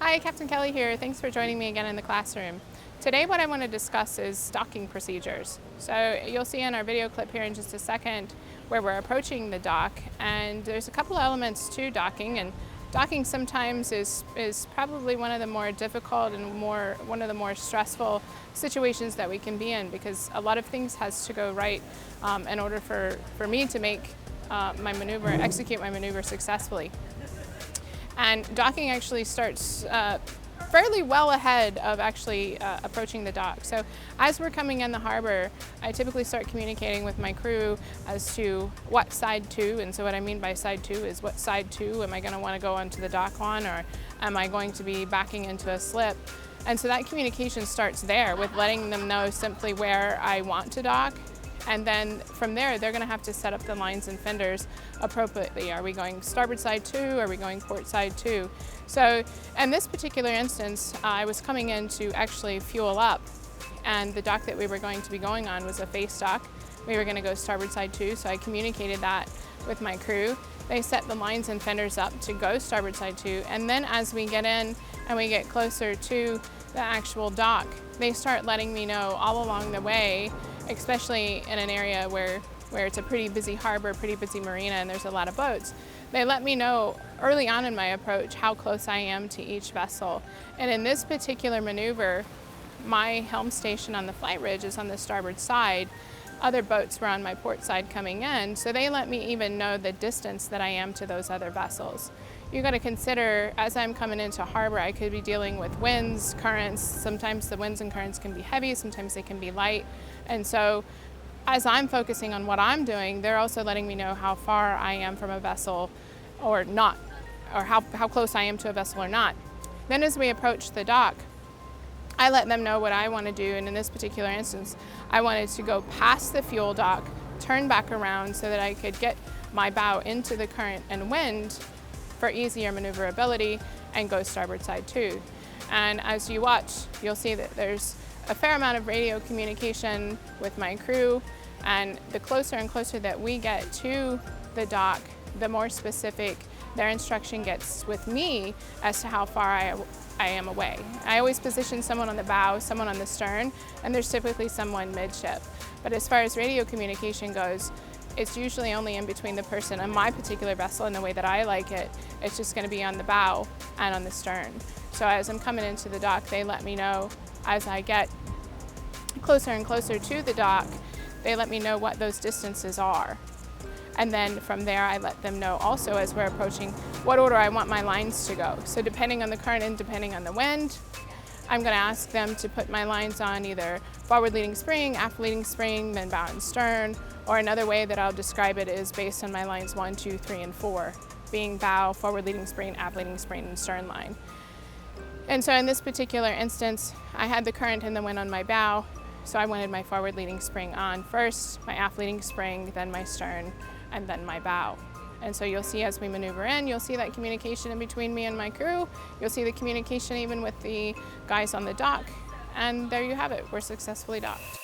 Hi, Captain Kelly here. Thanks for joining me again in the classroom. Today what I want to discuss is docking procedures. So you'll see in our video clip here in just a second where we're approaching the dock, and there's a couple of elements to docking, and docking sometimes is probably one of the more difficult and one of the more stressful situations that we can be in, because a lot of things has to go right in order for me to make execute my maneuver successfully. And docking actually starts fairly well ahead of actually approaching the dock. So as we're coming in the harbor, I typically start communicating with my crew as to what side to, and so what I mean by side to is what side to am I going to want to go onto the dock on, or am I going to be backing into a slip? And so that communication starts there with letting them know simply where I want to dock. And then from there, they're going to have to set up the lines and fenders appropriately. Are we going starboard side to? Are we going port side to? So in this particular instance, I was coming in to actually fuel up, and the dock that we were going to be going on was a face dock. We were going to go starboard side to, so I communicated that with my crew. They set the lines and fenders up to go starboard side to, and then as we get in and we get closer to the actual dock, they start letting me know all along the way, especially in an area where it's a pretty busy harbor, pretty busy marina, and there's a lot of boats. They let me know early on in my approach how close I am to each vessel. And in this particular maneuver, my helm station on the flight ridge is on the starboard side. Other boats were on my port side coming in, so they let me even know the distance that I am to those other vessels. You got to consider, as I'm coming into harbor, I could be dealing with winds, currents. Sometimes the winds and currents can be heavy, sometimes they can be light. And so as I'm focusing on what I'm doing, they're also letting me know how far I am from a vessel or not, or how close I am to a vessel or not. Then as we approach the dock, I let them know what I want to do, and in this particular instance, I wanted to go past the fuel dock, turn back around so that I could get my bow into the current and wind for easier maneuverability and go starboard side too. And as you watch, you'll see that there's a fair amount of radio communication with my crew, and the closer and closer that we get to the dock, the more specific their instruction gets with me as to how far I am away. I always position someone on the bow, someone on the stern, and there's typically someone midship. But as far as radio communication goes, it's usually only in between the person on my particular vessel, and the way that I like it, it's just going to be on the bow and on the stern. So as I'm coming into the dock, they let me know as I get closer and closer to the dock, they let me know what those distances are. And then from there, I let them know also as we're approaching what order I want my lines to go. So depending on the current and depending on the wind, I'm going to ask them to put my lines on either forward leading spring, aft leading spring, then bow and stern, or another way that I'll describe it is based on my lines 1, 2, 3, and 4, being bow, forward leading spring, aft leading spring, and stern line. And so in this particular instance, I had the current and the wind on my bow, so I wanted my forward leading spring on first, my aft leading spring, then my stern, and then my bow. And so you'll see as we maneuver in, you'll see that communication in between me and my crew. You'll see the communication even with the guys on the dock. And there you have it, we're successfully docked.